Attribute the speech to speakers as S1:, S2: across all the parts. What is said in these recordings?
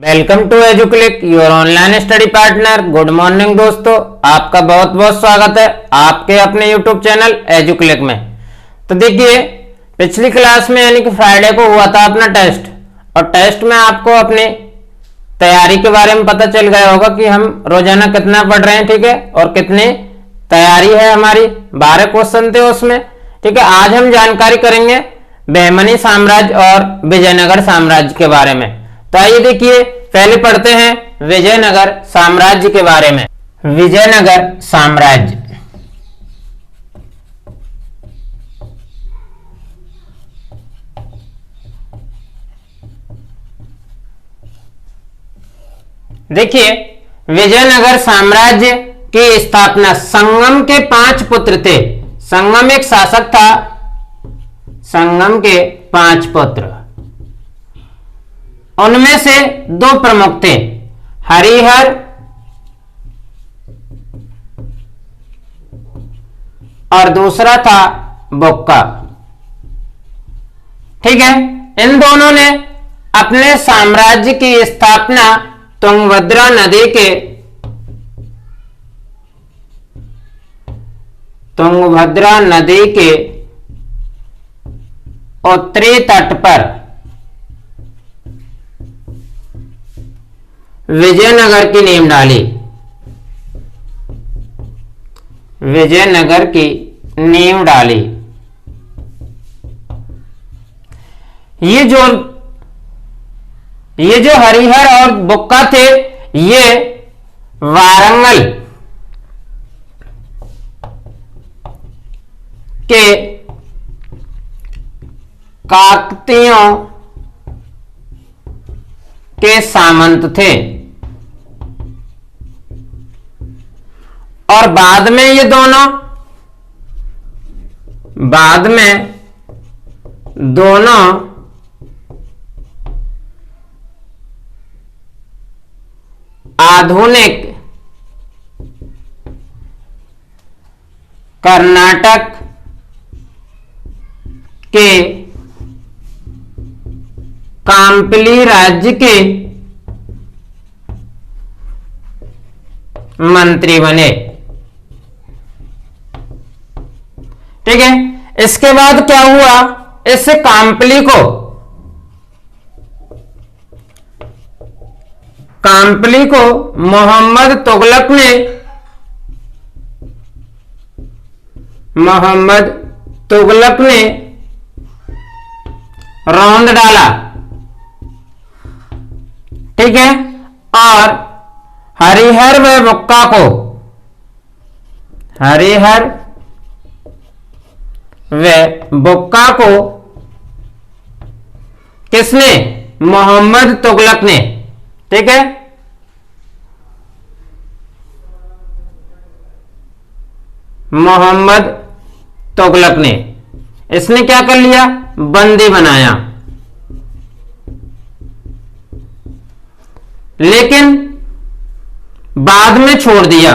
S1: Welcome to Educlick your online study partner. Good morning दोस्तों, आपका बहुत बहुत स्वागत है आपके अपने यूट्यूब चैनल एजुक्लिक में। तो देखिए, पिछली क्लास में यानी कि फ्राइडे को हुआ था अपना टेस्ट, और टेस्ट में आपको अपनी तैयारी के बारे में पता चल गया होगा कि हम रोजाना कितना पढ़ रहे हैं, ठीक है, और कितनी तैयारी है हमारी। 12 क्वेश्चन थे उसमें, ठीक है। आज हम जानकारी करेंगे बहमनी साम्राज्य और विजयनगर साम्राज्य के बारे में। तो आइए देखिए, पहले पढ़ते हैं विजयनगर साम्राज्य के बारे में। विजयनगर साम्राज्य देखिए, विजयनगर साम्राज्य की स्थापना संगम के 5 पुत्र थे। संगम एक शासक था, संगम के 5 पुत्र, उनमें से 2 प्रमुख थे, हरिहर और दूसरा था बुक्का, ठीक है। इन दोनों ने अपने साम्राज्य की स्थापना तुंगभद्रा नदी के उत्तरी तट पर विजयनगर की नींव डाली। विजयनगर की नींव डाली। ये जो हरिहर और बुक्का थे, ये वारंगल के काकतियों के सामंत थे, और बाद में दोनों आधुनिक कर्नाटक के कांपिली राज्य के मंत्री बने, ठीक है। इसके बाद क्या हुआ, इस कांपिली को मोहम्मद तुगलक ने रौंद डाला, ठीक है। और हरिहर व बुक्का को किसने? मोहम्मद तुगलक ने, ठीक है। मोहम्मद तुगलक ने इसने क्या कर लिया? बंदी बनाया। लेकिन बाद में छोड़ दिया,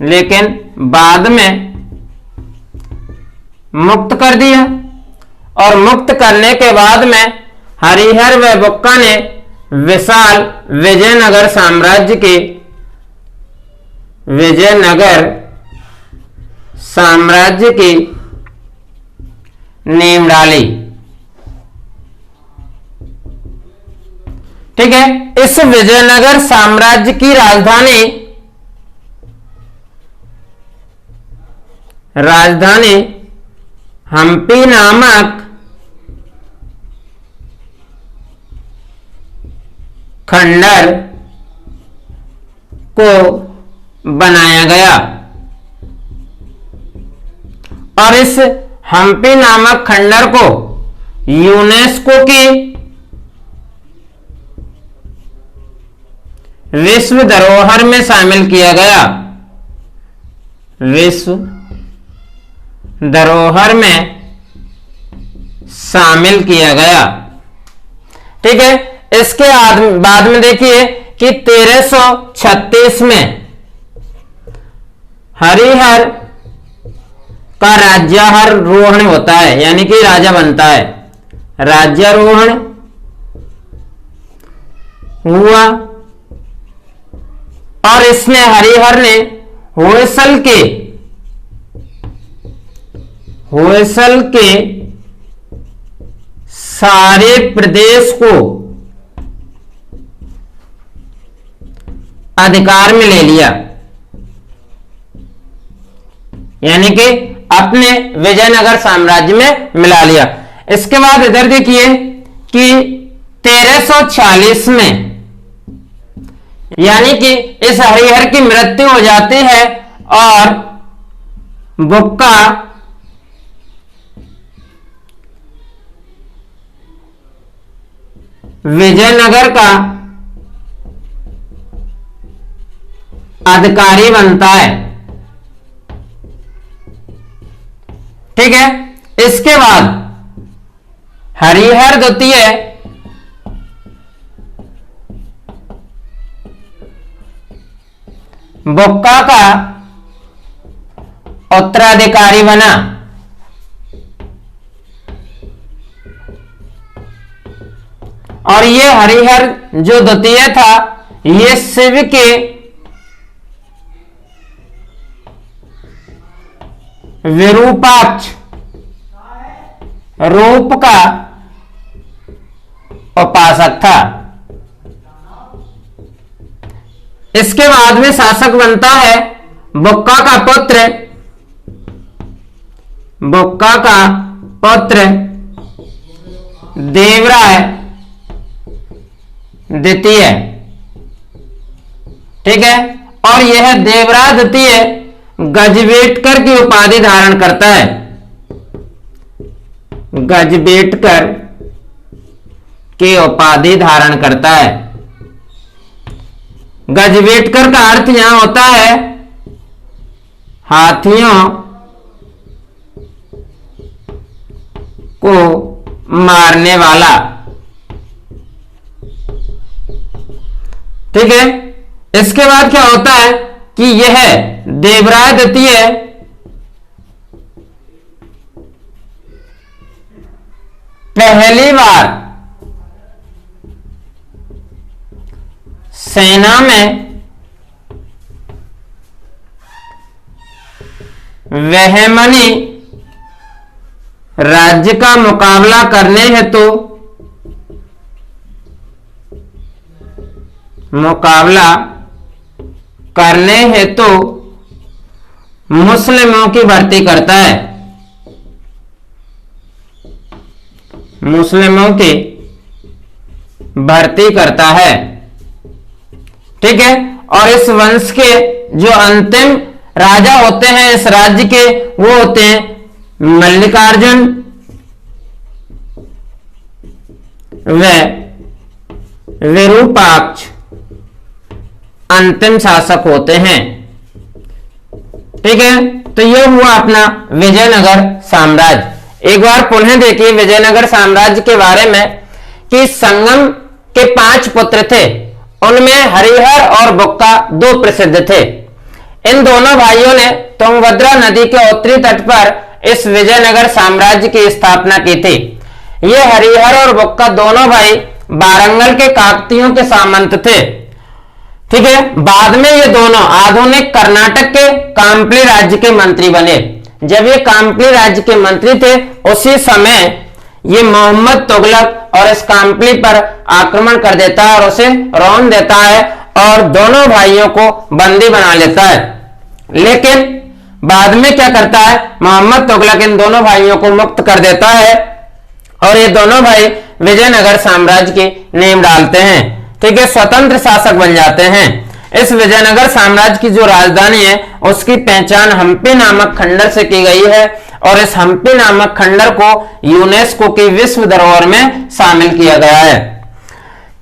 S1: लेकिन बाद में मुक्त कर दिया। और मुक्त करने के बाद में हरिहर व बुक्का ने विशाल विजयनगर साम्राज्य की नींव डाली, ठीक है। इस विजयनगर साम्राज्य की राजधानी हम्पी नामक खंडर को बनाया गया, और इस हम्पी नामक खंडर को यूनेस्को की विश्व धरोहर में शामिल किया गया। विश्व धरोहर में शामिल किया गया, ठीक है। इसके बाद में देखिए कि 1336 में हरिहर का राज्यारोहण होता है, यानी कि राजा बनता है। राज्यारोहण हुआ और इसने हरिहर ने होयसल के सारे प्रदेश को अधिकार में ले लिया, यानी कि अपने विजयनगर साम्राज्य में मिला लिया। इसके बाद इधर देखिए कि 1346 में, यानी कि इस हरिहर की मृत्यु हो जाती है और बुक्का विजयनगर का अधिकारी बनता है। ठीक है, इसके बाद हरिहर द्वितीय बुक्का का उत्तराधिकारी बना और ये हरिहर जो द्वितीय था ये शिव के विरूपाक्ष रूप का उपासक था। इसके बाद में शासक बनता है बुक्का का पुत्र देवराय द्वितीय। ठीक है, और यह देवराय द्वितीय गजबेटकर की उपाधि धारण करता है। गजबेटकर की उपाधि धारण करता है। गजबेटकर का अर्थ यहां होता है हाथियों को मारने वाला। ठीक है, इसके बाद क्या होता है कि यह देवराय द्वितीय पहली बार सेना में वहमनी राज्य का मुकाबला करने हेतु मुस्लिमों की भर्ती करता है। मुस्लिमों की भर्ती करता है। ठीक है, और इस वंश के जो अंतिम राजा होते हैं इस राज्य के, वो होते हैं मल्लिकार्जुन व विरूपाक्ष अंतिम शासक होते हैं। ठीक है, तो यह हुआ अपना विजयनगर साम्राज्य। एक बार पुनः देखिए विजयनगर साम्राज्य के बारे में कि संगम के 5 पुत्र थे, उनमें हरिहर और बुक्का 2 प्रसिद्ध थे। इन दोनों भाइयों ने तुंगभद्रा नदी के उत्तरी तट पर इस विजयनगर साम्राज्य की स्थापना की थी। ये हरिहर और बुक्का दोनों भाई वारंगल के काकतीयों के सामंत थे। ठीक है, बाद में ये दोनों आधुनिक कर्नाटक के कांपली राज्य के मंत्री बने। जब ये कांपली राज्य के मंत्री थे उसी समय ये मोहम्मद तुगलक और इस कांपली पर आक्रमण कर देता है और उसे रौंद देता है और दोनों भाइयों को बंदी बना लेता है। लेकिन बाद में क्या करता है, मोहम्मद तुगलक इन दोनों भाइयों को मुक्त कर देता है और ये दोनों भाई विजयनगर साम्राज्य की नींव डालते हैं। ठीक है, स्वतंत्र शासक बन जाते हैं। इस विजयनगर साम्राज्य की जो राजधानी है उसकी पहचान हम्पी नामक खंडर से की गई है और इस हम्पी नामक खंडर को यूनेस्को की विश्व धरोहर में शामिल किया गया है।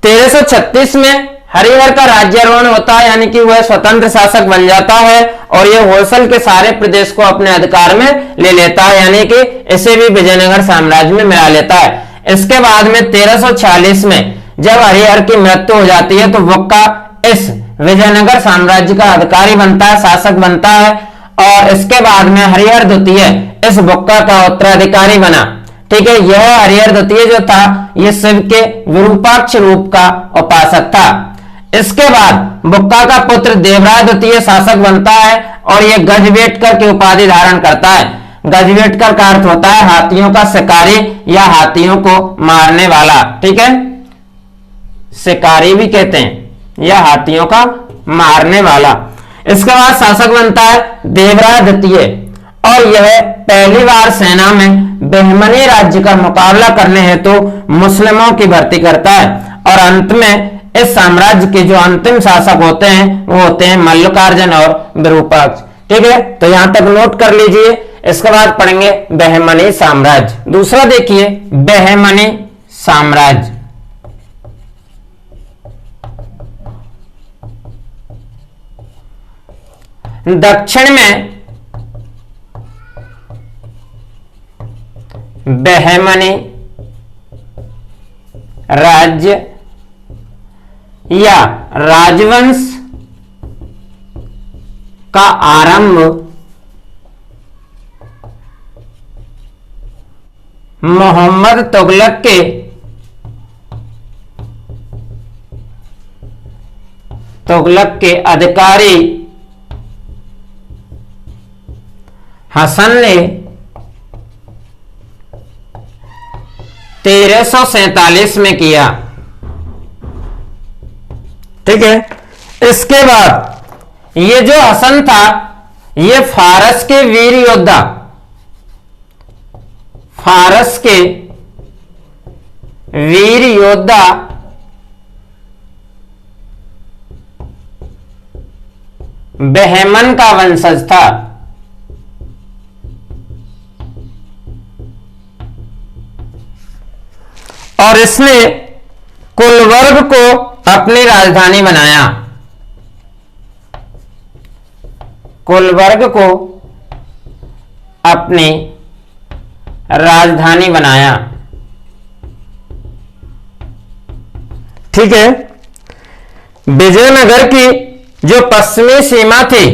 S1: 1336 में हरिहर का राज्यारोहण होता है, यानी कि वह स्वतंत्र शासक बन जाता है और यह होयसल के सारे प्रदेश को अपने अधिकार में ले लेता है, यानी कि इसे भी विजयनगर साम्राज्य में मिला लेता है। इसके बाद में 1346 में जब हरिहर की मृत्यु हो जाती है तो बुक्का इस विजयनगर साम्राज्य का अधिकारी बनता है, शासक बनता है और इसके बाद में हरिहर द्वितीय इस बुक्का का उत्तराधिकारी बना। ठीक है, यह हरिहर द्वितीय जो था यह शिव के विरूपाक्ष रूप का उपासक था। इसके बाद बुक्का का पुत्र देवराज द्वितीय शासक बनता है और यह गजवेटकर की उपाधि धारण करता है। गजवेटकर का अर्थ होता है हाथियों का शिकारी या हाथियों को मारने वाला, ठीक है, शिकारी भी कहते हैं या हाथियों का मारने वाला। इसके बाद शासक बनता है देवराज द्वितीय और यह पहली बार सेना में बहमनी राज्य का मुकाबला करने हेतु मुस्लिमों की भर्ती करता है और अंत में इस साम्राज्य के जो अंतिम शासक होते हैं वो होते हैं मल्लिकार्जुन और विरूपाक्ष। ठीक है, तो यहां तक नोट कर लीजिए। इसके बाद पढ़ेंगे बहमनी साम्राज्य। दूसरा देखिए बहमनी साम्राज्य। दक्षिण में बहमनी राज्य या राजवंश का आरंभ मोहम्मद तुगलक के अधिकारी हसन ने 1347 में किया। ठीक है, इसके बाद ये जो हसन था ये फारस के वीर योद्धा, फारस के वीर योद्धा बहमन का वंशज था। और इसने कुलवर्ग को अपनी राजधानी बनाया। कुलवर्ग को अपनी राजधानी बनाया। ठीक है, विजयनगर की जो पश्चिमी सीमा थी,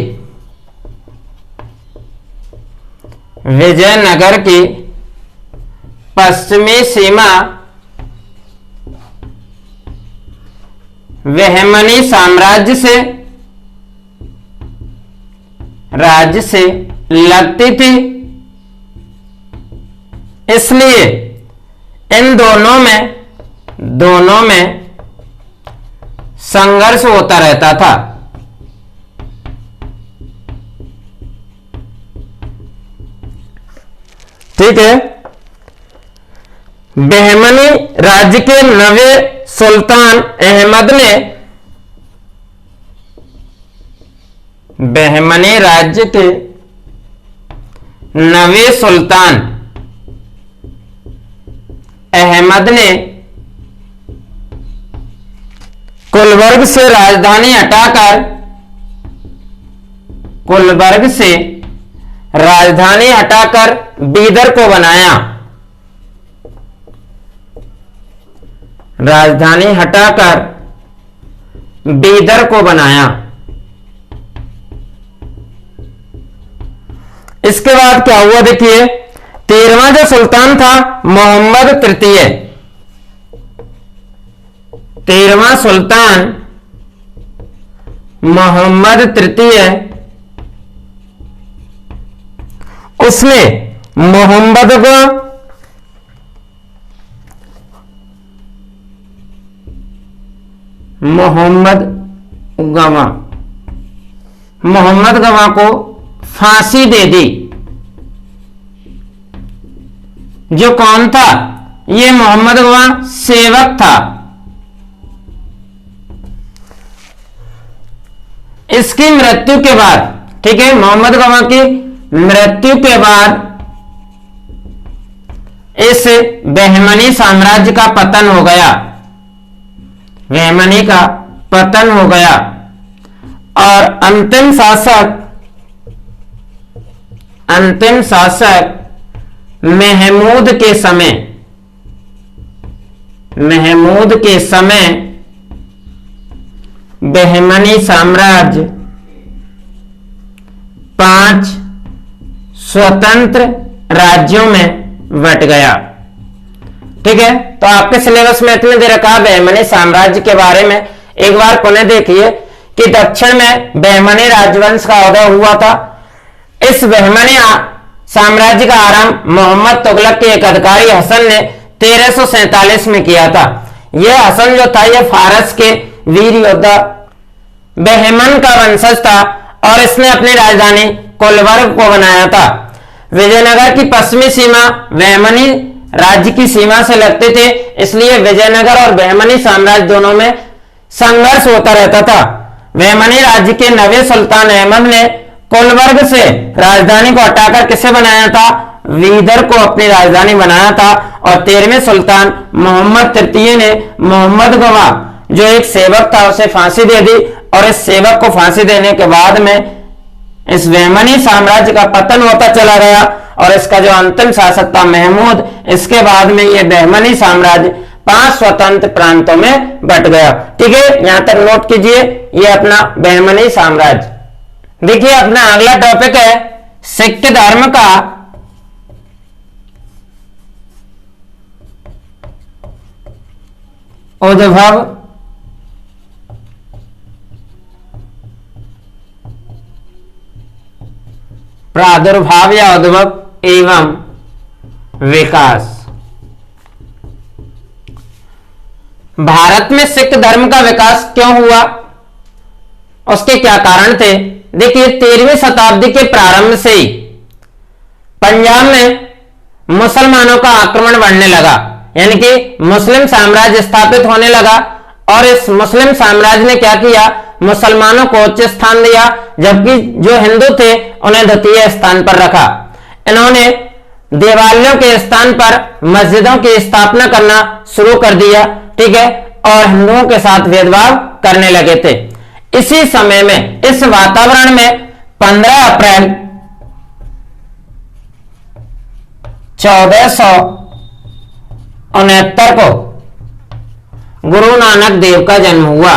S1: विजयनगर की पश्चिमी सीमा बहमनी साम्राज्य राज्य से लगती थी, इसलिए इन दोनों में संघर्ष होता रहता था। ठीक है, बहमनी राज्य के नवे सुल्तान अहमद ने बहमनी राज्य के नवे सुल्तान अहमद ने कुलवर्ग से राजधानी हटाकर बीदर को बनाया। राजधानी हटाकर बीदर को बनाया। इसके बाद क्या हुआ देखिए, 13वां जो सुल्तान था मोहम्मद तृतीय, 13वां सुल्तान मोहम्मद तृतीय, उसने मोहम्मद गवा को फांसी दे दी। जो कौन था? ये मोहम्मद गवा सेवक था। इसकी मृत्यु के बाद, ठीक है, मोहम्मद गवा की मृत्यु के बाद इस बहमनी साम्राज्य का पतन हो गया। बहमनी का पतन हो गया और अंतिम शासक महमूद के समय बहमनी साम्राज्य 5 स्वतंत्र राज्यों में बट गया। ठीक है, तो आपके सिलेबस में इतने दे रखा बहमनी साम्राज्य के बारे में। एक बार पुनः देखिए कि दक्षिण में बहमनी राजवंश का उदय हुआ था। इस बहमनी साम्राज्य का आरंभ मोहम्मद तुगलक के एक अधिकारी हसन ने 1347 में किया था। यह हसन जो था यह फारस के वीर योद्धा बहमन का वंशज था और इसने अपनी राजधानी कोलबर्ग को बनाया था। विजयनगर की पश्चिमी सीमा बहमनी राज्य की सीमा से लगते थे, इसलिए विजयनगर और बहमनी साम्राज्य दोनों में संघर्ष होता रहता था। बहमनी राज्य के नवे सुल्तान अहमद ने कोलबर्ग से राजधानी को हटाकर किसे बनाया था? वीदर को अपनी राजधानी बनाया था। और 13वें सुल्तान मोहम्मद तृतीय ने मोहम्मद गवा जो एक सेवक था उसे फांसी दे दी और इस सेवक को फांसी देने के बाद में इस बहमनी साम्राज्य का पतन होता चला गया और इसका जो अंतिम शासक था महमूद, इसके बाद में यह बहमनी साम्राज्य 5 स्वतंत्र प्रांतों में बट गया। ठीक है, यहां तक नोट कीजिए, यह अपना बहमनी साम्राज्य। देखिए अपना अगला टॉपिक है सिख धर्म का उद्भव प्रादुर्भाव या उद्भव एवं विकास। भारत में सिख धर्म का विकास क्यों हुआ, उसके क्या कारण थे? देखिए 13वीं शताब्दी के प्रारंभ से ही पंजाब में मुसलमानों का आक्रमण बढ़ने लगा, यानी कि मुस्लिम साम्राज्य स्थापित होने लगा और इस मुस्लिम साम्राज्य ने क्या किया? मुसलमानों को उच्च स्थान दिया, जबकि जो हिंदू थे उन्हें द्वितीय स्थान पर रखा। इन्होंने देवालयों के स्थान पर मस्जिदों की स्थापना करना शुरू कर दिया, ठीक है, और हिंदुओं के साथ भेदभाव करने लगे थे। इसी समय में, इस वातावरण में 15 अप्रैल 1469 को गुरु नानक देव का जन्म हुआ।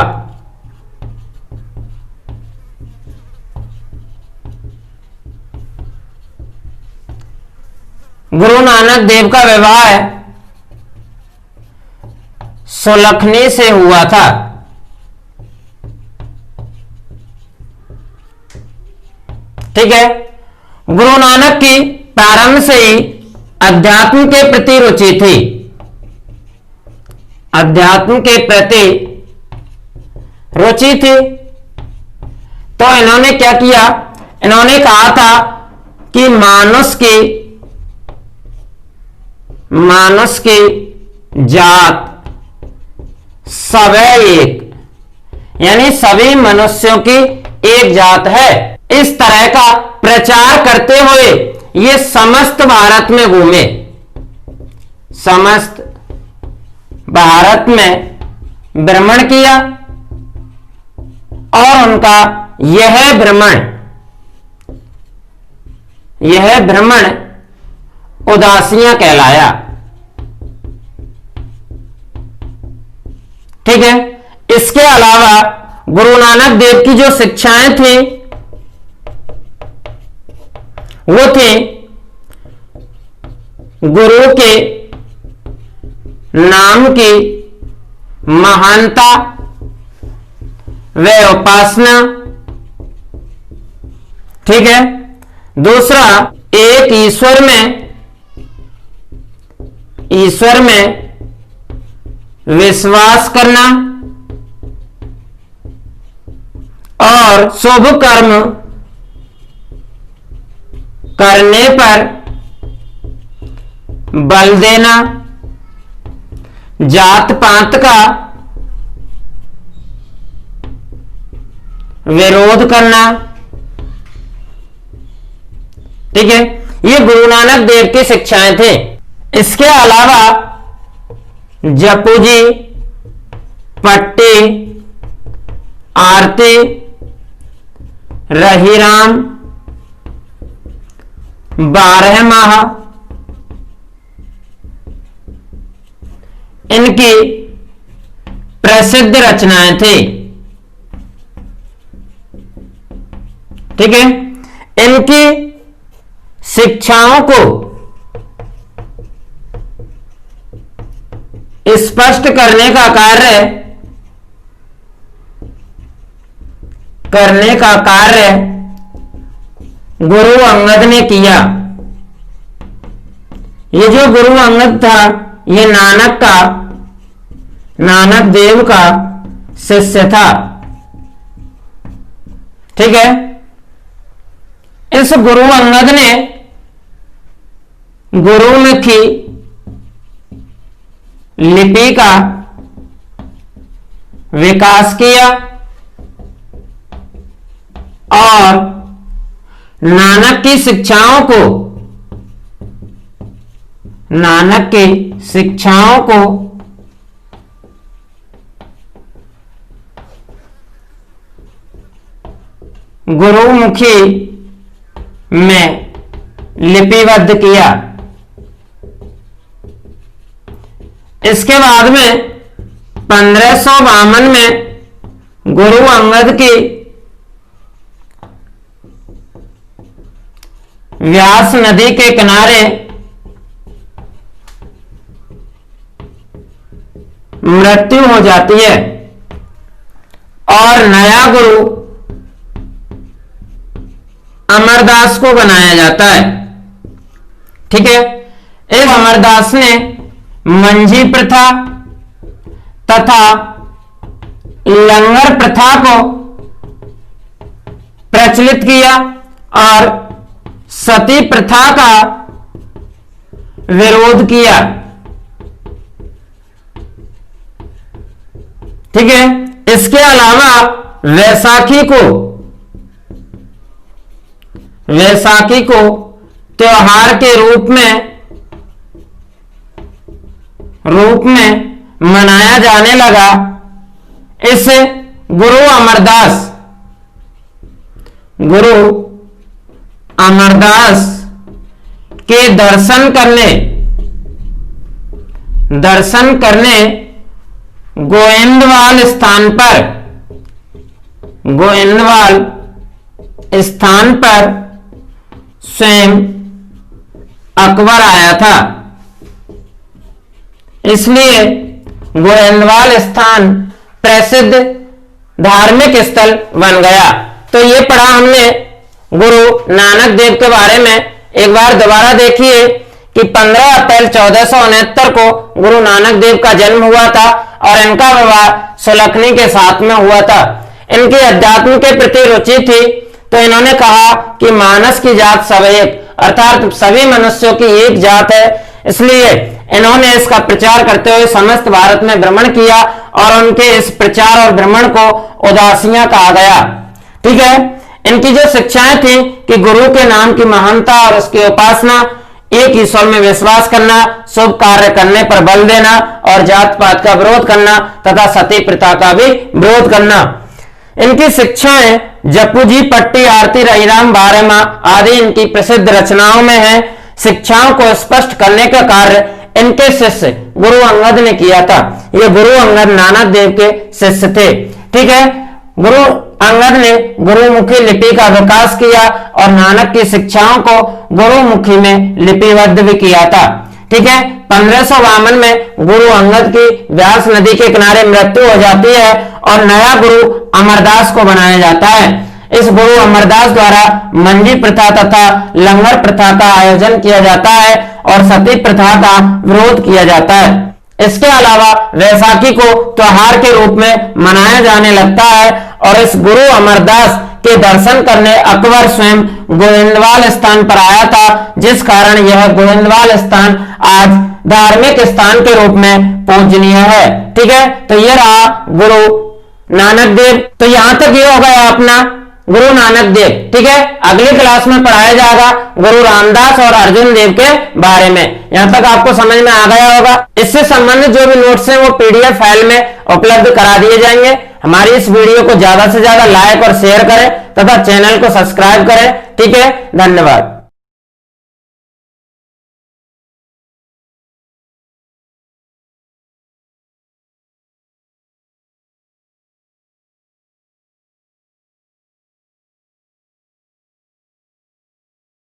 S1: गुरु नानक देव का विवाह सुलखनी से हुआ था। ठीक है, गुरु नानक की प्रारंभ से ही अध्यात्म के प्रति रुचि थी। अध्यात्म के प्रति रुचि थी तो इन्होंने क्या किया? इन्होंने कहा था कि मानुष की जात सबै एक, यानी सभी मनुष्यों की एक जात है। इस तरह का प्रचार करते हुए ये समस्त भारत में घूमे, समस्त भारत में भ्रमण किया और उनका यह भ्रमण उदासियां कहलाया। ठीक है, इसके अलावा गुरु नानक देव की जो शिक्षाएं थी वो थी गुरु के नाम की महानता व उपासना। ठीक है, दूसरा एक ईश्वर में विश्वास करना और शुभ कर्म करने पर बल देना, जात पात का विरोध करना। ठीक है, ये गुरु नानक देव की शिक्षाएं थे। इसके अलावा जपूजी, पट्टी, आरती, रहीराम, 12 माह, इनकी प्रसिद्ध रचनाएं थी। ठीक है, इनकी शिक्षाओं को स्पष्ट करने का कार्य गुरु अंगद ने किया। ये जो गुरु अंगद था ये नानक देव का शिष्य था। ठीक है, इस गुरु अंगद ने गुरुमुखी लिपि का विकास किया और नानक की शिक्षाओं को गुरुमुखी में लिपिबद्ध किया। इसके बाद में 1552 में गुरु अंगद की व्यास नदी के किनारे मृत्यु हो जाती है और नया गुरु अमरदास को बनाया जाता है। ठीक है, इस अमरदास ने मंजी प्रथा तथा लंगर प्रथा को प्रचलित किया और सती प्रथा का विरोध किया। ठीक है, इसके अलावा वैसाखी को त्योहार के रूप में मनाया जाने लगा। इस गुरु अमरदास के दर्शन करने गोविंदवाल स्थान पर स्वयं अकबर आया था। इसलिए गोविंदवाल स्थान प्रसिद्ध धार्मिक स्थल बन गया। तो ये पढ़ा हमने गुरु नानक देव के बारे में। एक बार दोबारा देखिए कि 15 अप्रैल 1469 को गुरु नानक देव का जन्म हुआ था और इनका विवाह सुलखनी के साथ में हुआ था। इनकी अध्यात्म के प्रति रुचि थी, तो इन्होंने कहा कि मानस की जात सब एक, अर्थात सभी मनुष्यों की एक जात है। इसलिए इन्होंने इसका प्रचार करते हुए समस्त भारत में भ्रमण किया और उनके इस प्रचार और भ्रमण को उदासियां कहा गया। ठीक है, इनकी जो शिक्षाएं थी कि गुरु के नाम की महानता और उसकी उपासना, एक ईश्वर में विश्वास करना, शुभ कार्य करने पर बल देना और जात पात का विरोध करना तथा सती प्रथा का भी विरोध करना। इनकी शिक्षाएं जप्पू जी पट्टी, आरती, रहीराम, बारेमा आदि इनकी प्रसिद्ध रचनाओं में है। शिक्षाओं को स्पष्ट करने का कार्य इनके शिष्य गुरु अंगद ने किया था। ये गुरु अंगद नानक देव के शिष्य थे। ठीक है, गुरु अंगद ने गुरुमुखी लिपि का विकास किया और नानक की शिक्षाओं को गुरुमुखी में लिपिबद्ध भी किया था। ठीक है, 1552 में गुरु अंगद की व्यास नदी के किनारे मृत्यु हो जाती है और नया गुरु अमरदास को बनाया जाता है। इस गुरु अमरदास द्वारा मंजी प्रथा तथा लंगर प्रथा का आयोजन किया जाता है और सती प्रथा का विरोध किया जाता है। इसके अलावा वैसाखी को त्योहार के रूप में मनाया जाने लगता है और इस गुरु अमरदास के दर्शन करने अकबर स्वयं गोविंदवाल स्थान पर आया था, जिस कारण यह गोविंदवाल स्थान आज धार्मिक स्थान के रूप में पूजनीय है। ठीक है, तो यह रहा गुरु नानक देव। तो यहां तक ये हो गया अपना गुरु नानक देव। ठीक है, अगली क्लास में पढ़ाया जाएगा गुरु रामदास और अर्जुन देव के बारे में। यहां तक आपको समझ में आ गया होगा। इससे संबंधित जो भी नोट्स हैं वो पीडीएफ फाइल में उपलब्ध करा दिए जाएंगे। हमारी इस वीडियो को ज्यादा से ज्यादा लाइक और शेयर करें तथा चैनल को सब्सक्राइब करें। ठीक है, धन्यवाद।